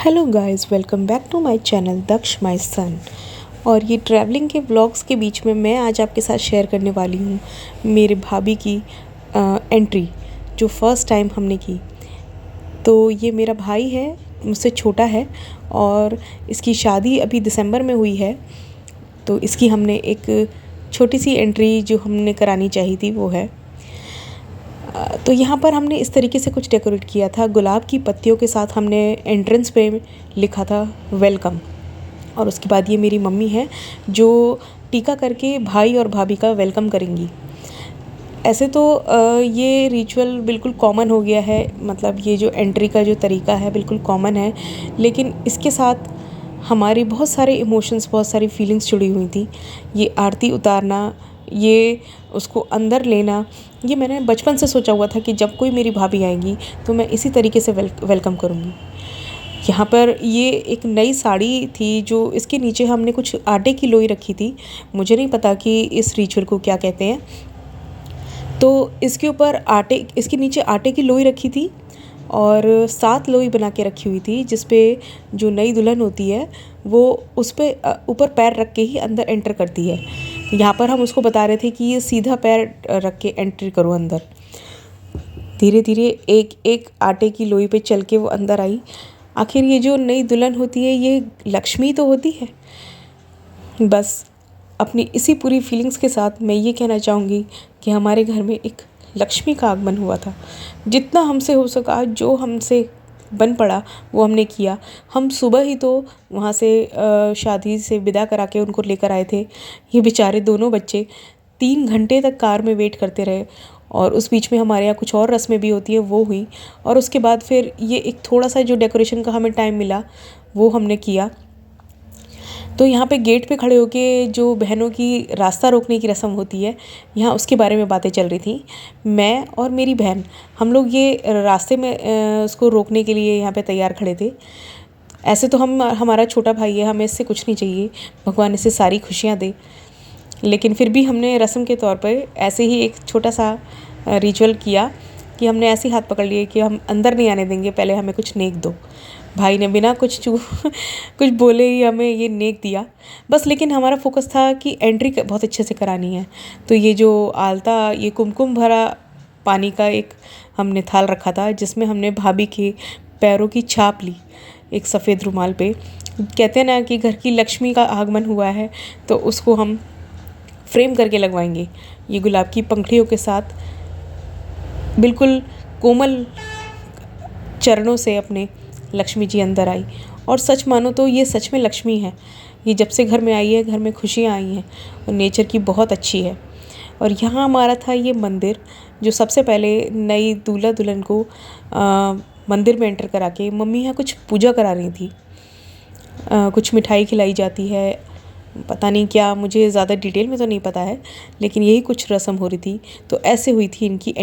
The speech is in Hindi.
Hello guys, welcome back to my channel Daksh my son. और ये ट्रैवलिंग के व्लॉग्स के बीच में मैं आज आपके साथ शेयर करने वाली हूँ मेरे भाभी की एंट्री जो फ़र्स्ट टाइम हमने की। तो ये मेरा भाई है, मुझसे छोटा है और इसकी शादी अभी दिसंबर में हुई है। तो इसकी हमने एक छोटी सी एंट्री जो हमने करानी चाहिए थी वो है। तो यहाँ पर हमने इस तरीके से कुछ डेकोरेट किया था। गुलाब की पत्तियों के साथ हमने एंट्रेंस पे लिखा था वेलकम। और उसके बाद ये मेरी मम्मी है जो टीका करके भाई और भाभी का वेलकम करेंगी। ऐसे तो ये रिचुअल बिल्कुल कॉमन हो गया है, मतलब ये जो एंट्री का जो तरीका है बिल्कुल कॉमन है, लेकिन इसके साथ हमारे बहुत सारे इमोशंस, बहुत सारी फीलिंग्स जुड़ी हुई थी। ये आरती उतारना, ये उसको अंदर लेना, ये मैंने बचपन से सोचा हुआ था कि जब कोई मेरी भाभी आएगी तो मैं इसी तरीके से वेलकम करूँगी। यहाँ पर ये एक नई साड़ी थी जो इसके नीचे हमने कुछ आटे की लोई रखी थी। मुझे नहीं पता कि इस रिचुअल को क्या कहते हैं। तो इसके ऊपर इसके नीचे आटे की लोई रखी थी और 7 लोई बना के रखी हुई थी, जिस पे जो नई दुल्हन होती है वो उस पे ऊपर पैर रख के ही अंदर एंटर करती है। यहाँ पर हम उसको बता रहे थे कि ये सीधा पैर रख के एंट्री करो अंदर। धीरे धीरे एक एक आटे की लोई पे चल के वो अंदर आई। आखिर ये जो नई दुल्हन होती है ये लक्ष्मी तो होती है। बस अपनी इसी पूरी फीलिंग्स के साथ मैं ये कहना चाहूँगी कि हमारे घर में एक लक्ष्मी का आगमन हुआ था। जितना हमसे हो सका, जो हमसे बन पड़ा वो हमने किया। हम सुबह ही तो वहाँ से शादी से विदा करा के उनको लेकर आए थे। ये बेचारे दोनों बच्चे 3 घंटे तक कार में वेट करते रहे और उस बीच में हमारे यहाँ कुछ और रस्में भी होती है वो हुई। और उसके बाद फिर ये एक थोड़ा सा जो डेकोरेशन का हमें टाइम मिला वो हमने किया। तो यहाँ पे गेट पे खड़े होके जो बहनों की रास्ता रोकने की रस्म होती है, यहाँ उसके बारे में बातें चल रही थी। मैं और मेरी बहन, हम लोग ये रास्ते में उसको रोकने के लिए यहाँ पे तैयार खड़े थे। ऐसे तो हमारा छोटा भाई है, हमें इससे कुछ नहीं चाहिए, भगवान इसे सारी खुशियाँ दे। लेकिन फिर भी हमने रस्म के तौर पर ऐसे ही एक छोटा सा रिचुअल किया कि हमने ऐसे हाथ पकड़ लिए कि हम अंदर नहीं आने देंगे, पहले हमें कुछ नेक दो। भाई ने बिना कुछ बोले ही हमें ये नेक दिया बस। लेकिन हमारा फोकस था कि एंट्री बहुत अच्छे से करानी है। तो ये जो आलता, ये कुमकुम भरा पानी का एक हमने थाल रखा था जिसमें हमने भाभी के पैरों की छाप ली एक सफ़ेद रुमाल पे। कहते हैं ना कि घर की लक्ष्मी का आगमन हुआ है तो उसको हम फ्रेम करके लगवाएंगे। ये गुलाब की पंखुड़ियों के साथ बिल्कुल कोमल चरणों से अपने लक्ष्मी जी अंदर आई। और सच मानो तो ये सच में लक्ष्मी है। ये जब से घर में आई है, घर में खुशियाँ आई हैं और नेचर की बहुत अच्छी है। और यहाँ हमारा था ये मंदिर जो सबसे पहले नई दूल्हा दुल्हन को मंदिर में एंटर करा के मम्मी यहाँ कुछ पूजा करा रही थी। कुछ मिठाई खिलाई जाती है, पता नहीं क्या, मुझे ज़्यादा डिटेल में तो नहीं पता है, लेकिन यही कुछ रस्म हो रही थी। तो ऐसे हुई थी इनकी